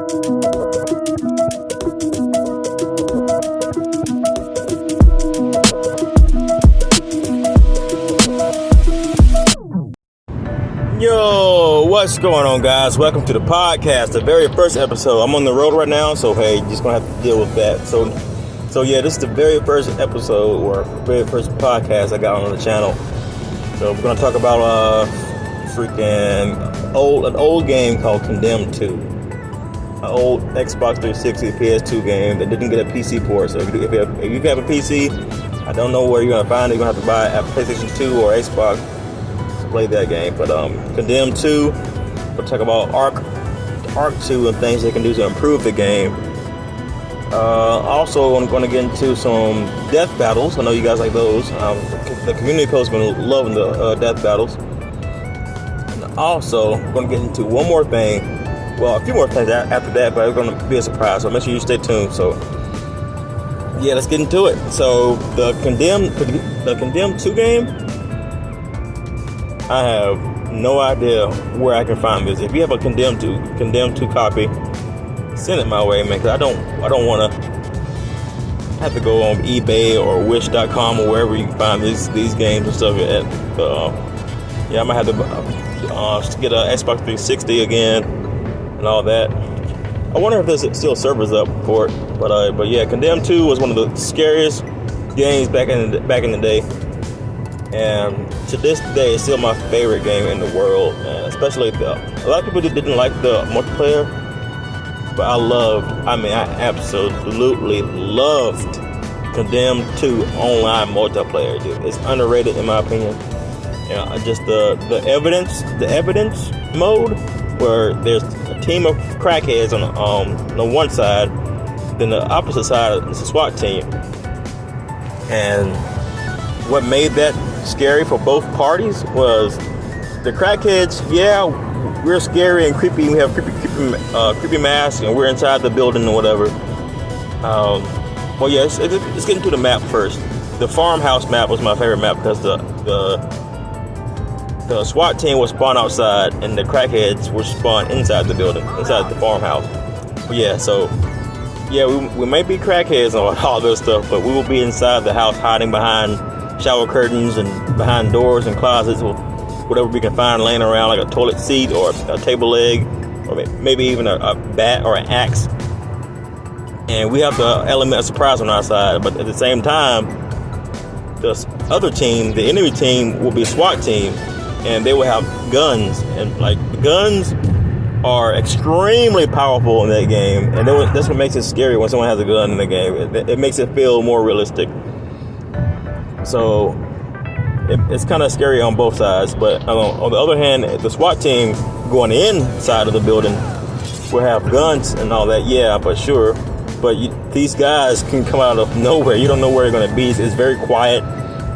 Yo, what's going on, guys? Welcome to the podcast, the very first episode. I'm on the road right now, so hey, you're just gonna have to deal with that. So yeah, this is the very first episode or very first podcast I got on the channel. So we're gonna talk about an old game called Condemned 2, an old Xbox 360 PS2 game that didn't get a PC port. So if you have a PC, I don't know where you're gonna find it. You're gonna have to buy a PlayStation 2 or Xbox to play that game. But Condemned 2, we'll talk about Arc 2 and things they can do to improve the game. Also, I'm going to get into some death battles. I know you guys like those. The community post has been loving the death battles. And also, I'm going to get into one more thing. Well, a few more things after that, but it's going to be a surprise. So make sure you stay tuned. So, yeah, let's get into it. So, the Condemned 2 game, I have no idea where I can find this. If you have a Condemned 2 copy, send it my way, man, because I don't want to have to go on eBay or Wish.com or wherever you can find these games and stuff. Yeah, I might have to get an Xbox 360 again and all that. I wonder if there's still servers up for it. But yeah, Condemned 2 was one of the scariest games back in the day, and to this day, it's still my favorite game in the world. And especially a lot of people didn't like the multiplayer. But I absolutely loved Condemned 2 online multiplayer, dude. It's underrated in my opinion. Just the evidence mode, where there's a team of crackheads on the one side, then the opposite side is a SWAT team. And what made that scary for both parties was the crackheads, we're scary and creepy. We have creepy masks, and we're inside the building or whatever. Let's get into the map first. The farmhouse map was my favorite map because the SWAT team was spawned outside, and the crackheads were spawned inside the building, inside the farmhouse. We may be crackheads and all this stuff, but we will be inside the house, hiding behind shower curtains and behind doors and closets, whatever we can find laying around, like a toilet seat or a table leg, or maybe even a bat or an axe. And we have the element of surprise on our side, but at the same time, the other team, the enemy team, will be a SWAT team, and they will have guns. And guns are extremely powerful in that game, and that's what makes it scary when someone has a gun in the game. It makes it feel more realistic. So it's kind of scary on both sides, but on the other hand, the SWAT team going inside of the building will have guns and all that, for sure. But these guys can come out of nowhere. You don't know where they're going to be. It's very quiet.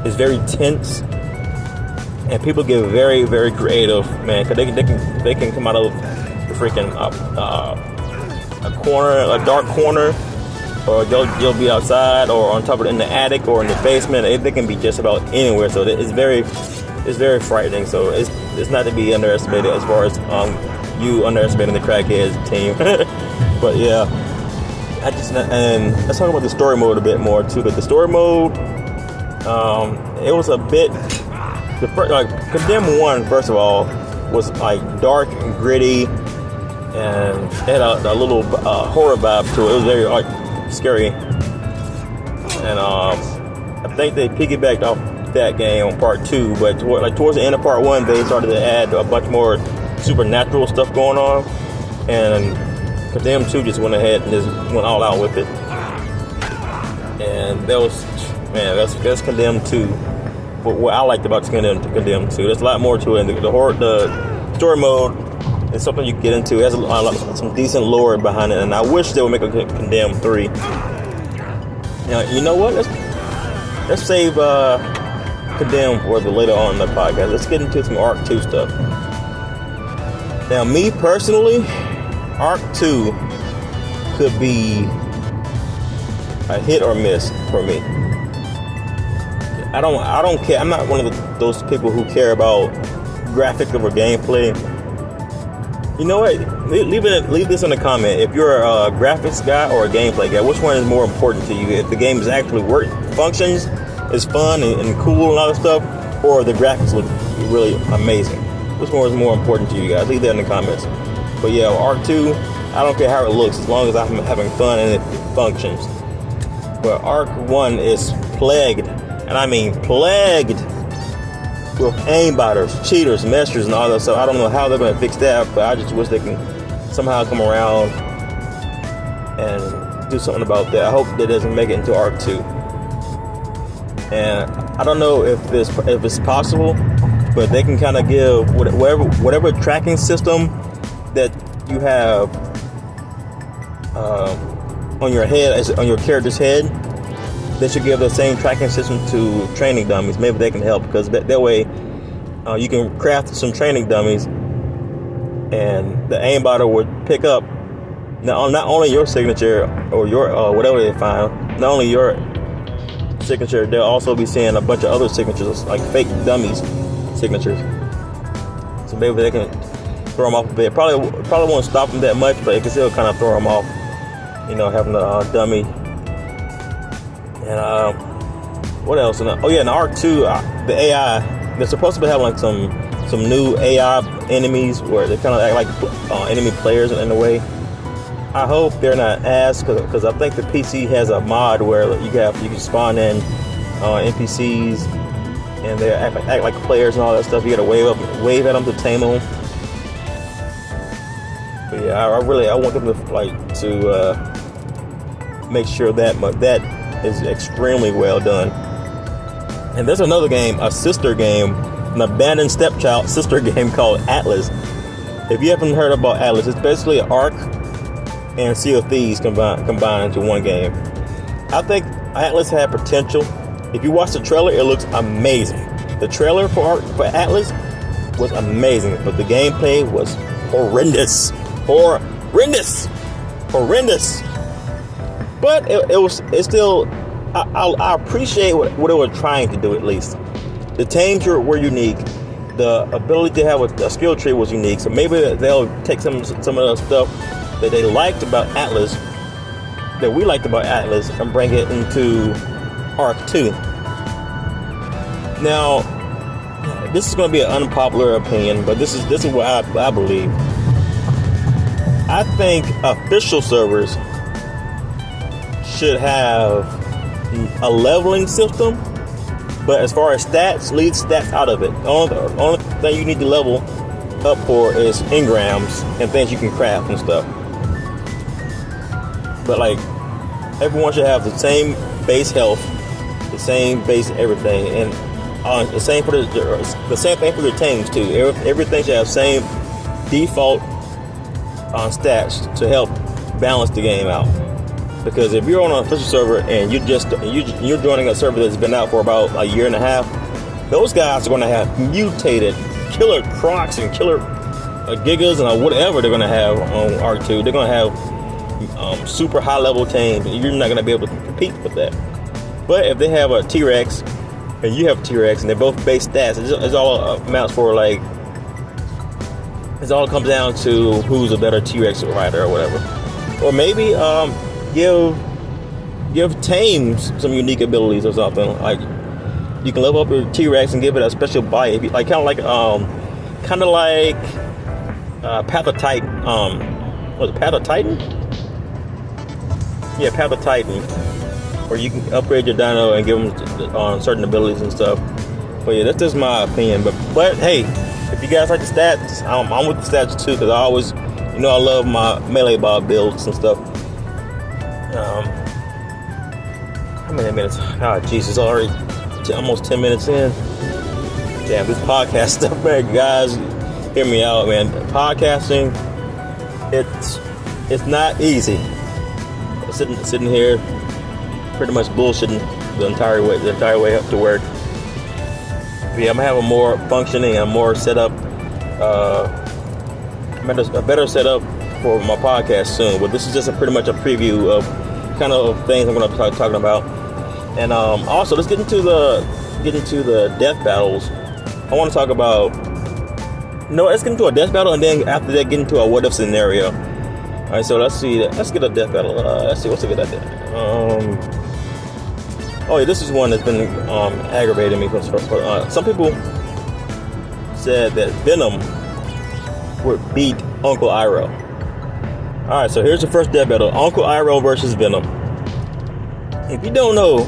It's very tense, and people get very, very creative, man. Cause they can come out of the freaking a dark corner. Or they'll be outside, or on top of it in the attic, or in the basement. They can be just about anywhere. So it's very frightening. So it's not to be underestimated as far as you underestimating the crackheads team. But yeah, and let's talk about the story mode a bit more too. But the story mode, it was a bit. Condemned 1, first of all, was dark and gritty, and it had a little horror vibe to it. It was very scary, and I think they piggybacked off that game on part 2, but towards the end of part 1, they started to add a bunch more supernatural stuff going on, and Condemned 2 just went ahead and just went all out with it. And that's Condemned 2. But what I liked about Condemned 2, there's a lot more to it. The story mode is something you can get into. It has some decent lore behind it, and I wish they would make a Condemned 3. Now, you know what? Let's save Condemned for the later on in the podcast. Let's get into some Arc 2 stuff. Now, me personally, Arc 2 could be a hit or miss for me. I don't care. I'm not one of those people who care about graphics over gameplay. You know what? Leave this in a comment. If you're a graphics guy or a gameplay guy, which one is more important to you? If the game is actually functions, is fun and cool and all that stuff, or the graphics look really amazing? Which one is more important to you guys? Leave that in the comments. But yeah, Arc 2, I don't care how it looks as long as I'm having fun and it functions. But Arc 1 is plagued, and I mean plagued, with aimbotters, cheaters, messers, and all that stuff. I don't know how they're going to fix that, but I just wish they can somehow come around and do something about that. I hope that doesn't make it into Arc 2. And I don't know if it's possible, but they can kind of give whatever tracking system that you have on your head, on your character's head, they should give the same tracking system to training dummies. Maybe they can help, because that way you can craft some training dummies, and the aimbotter would pick up not only your signature or your whatever they find, not only your signature, they'll also be seeing a bunch of other signatures, like fake dummies signatures. So maybe they can throw them off a bit. Probably won't stop them that much, but it can still kind of throw them off. Having a dummy. And what else? In Arc 2, the AI, they're supposed to be having like some new AI enemies where they kind of act like enemy players in a way. I hope they're not ass, because I think the PC has a mod where you can spawn in NPCs and they act like players and all that stuff. You gotta wave at them to tame them. But yeah, I want them to make sure that is extremely well done. And there's another game, a sister game, an abandoned stepchild sister game called Atlas. If you haven't heard about Atlas, it's basically Ark and Sea of Thieves combined into one game. I think Atlas had potential. If you watch the trailer, it looks amazing. The trailer for Atlas was amazing, but the gameplay was horrendous. But it's still, I appreciate what they were trying to do. At least the tames were unique. The ability to have a skill tree was unique. So maybe they'll take some of the stuff that they liked about Atlas, that we liked about Atlas, and bring it into Arc 2. Now, this is going to be an unpopular opinion, but this is what I believe. I think official servers should have a leveling system, but as far as stats, leave stats out of it. The only thing you need to level up for is engrams and things you can craft and stuff. But like, everyone should have the same base health, the same base everything, and the same thing for the tames too. Everything should have same default stats to help balance the game out. Because if you're on an official server and you're joining a server that's been out for about a year and a half, those guys are going to have mutated killer crocs and killer gigas and whatever they're going to have on Arc 2. They're going to have super high level tames, and you're not going to be able to compete with that. But if they have a T-Rex and you have a T-Rex and they're both base stats, it's all amounts for like, it all comes down to who's a better T-Rex rider or whatever. Or maybe give tames some unique abilities or something. Like, you can level up your T-Rex and give it a special bite, kind of like Path of Titan. Was it Path of Titan? Yeah, Path of Titan, where you can upgrade your dino and give them certain abilities and stuff. But yeah, that's just my opinion. But hey, if you guys like the stats, I'm with the stats too, because I always, I love my melee bob builds and stuff. How many minutes? Oh, Jesus, already almost 10 minutes in. Damn, this podcast stuff, man, guys, hear me out, man. Podcasting, it's not easy. Sitting here, pretty much bullshitting the entire way up to work. But yeah, I'm gonna have a more functioning and more setup, a better setup for my podcast soon. But this is just pretty much a preview of kind of things I'm going to start talking about. And also, let's get into the death battles. I want to talk about No, let's get into a death battle, and then after that, get into a what if scenario. All right, so let's see. Let's get a death battle. Let's see what's a good idea. Oh yeah, this is one that's been aggravating me. Some people said that Venom would beat Uncle Iroh. All right, so here's the first death battle: Uncle Iroh versus Venom. If you don't know,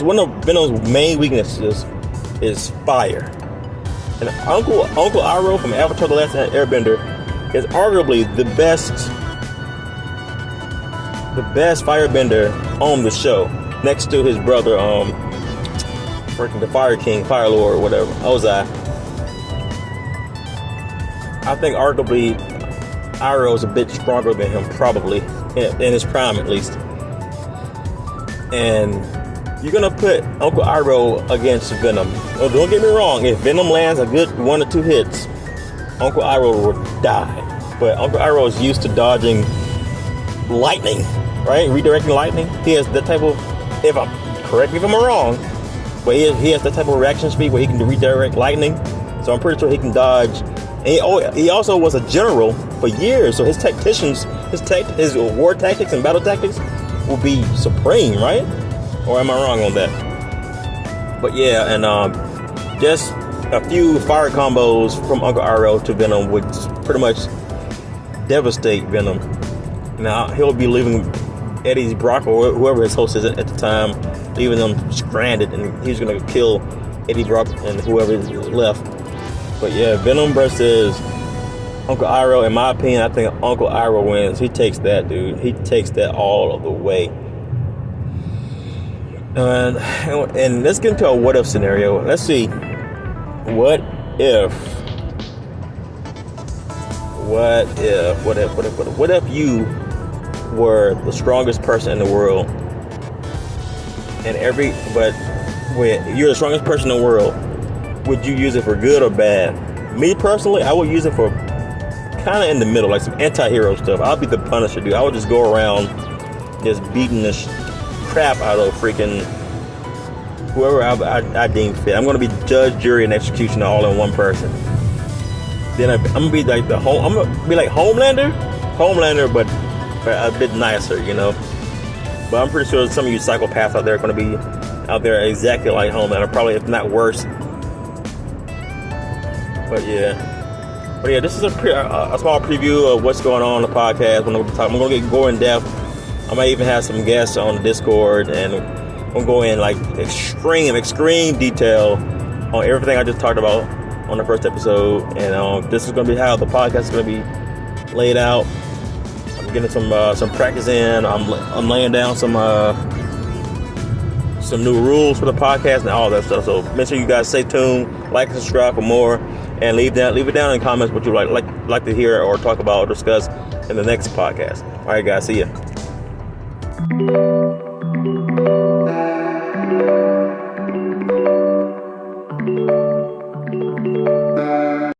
one of Venom's main weaknesses is fire. And Uncle Iroh from Avatar: The Last Airbender is arguably the best firebender on the show, next to his brother, freaking the Fire King, Fire Lord, or whatever, Ozai. I think arguably Iroh is a bit stronger than him, probably in his prime at least. And you're gonna put Uncle Iroh against Venom. Oh, don't get me wrong. If Venom lands a good 1 or 2 hits, Uncle Iroh will die. But Uncle Iroh is used to dodging lightning, right? Redirecting lightning. He has that type of. Correct me if I'm wrong, but he has that type of reaction speed where he can redirect lightning. So I'm pretty sure he can dodge. And he also was a general for years, so his tacticians, his war tactics and battle tactics will be supreme, right? Or am I wrong on that? But yeah, and just a few fire combos from Uncle Iroh to Venom would pretty much devastate Venom. Now he'll be leaving Eddie Brock or whoever his host is at the time, leaving them stranded, and he's gonna kill Eddie Brock and whoever is left. But yeah, Venom versus Uncle Iroh. In my opinion, I think Uncle Iroh wins. He takes that, dude. He takes that all of the way. And let's get into a what if scenario. Let's see. What if you were the strongest person in the world, but when you're the strongest person in the world, would you use it for good or bad? Me personally, I would use it for kind of in the middle, like some anti-hero stuff. I'll be the Punisher, dude. I would just go around just beating the crap out of freaking whoever I deem fit. I'm going to be judge, jury, and executioner all in one person. Then I'm going to be like I'm going to be like Homelander, but a bit nicer, you know. But I'm pretty sure some of you psychopaths out there are going to be out there exactly like Homelander, probably if not worse. But yeah, this is a small preview of what's going on the podcast. I'm going to go in depth. I might even have some guests on the Discord, and I'm going to go in like extreme detail on everything I just talked about on the first episode. And this is going to be how the podcast is going to be laid out. I'm getting some practice in. I'm laying down some new rules for the podcast and all that stuff. So make sure you guys stay tuned, like and subscribe for more. And leave it down in the comments what you like to hear or talk about or discuss in the next podcast. All right, guys. See ya.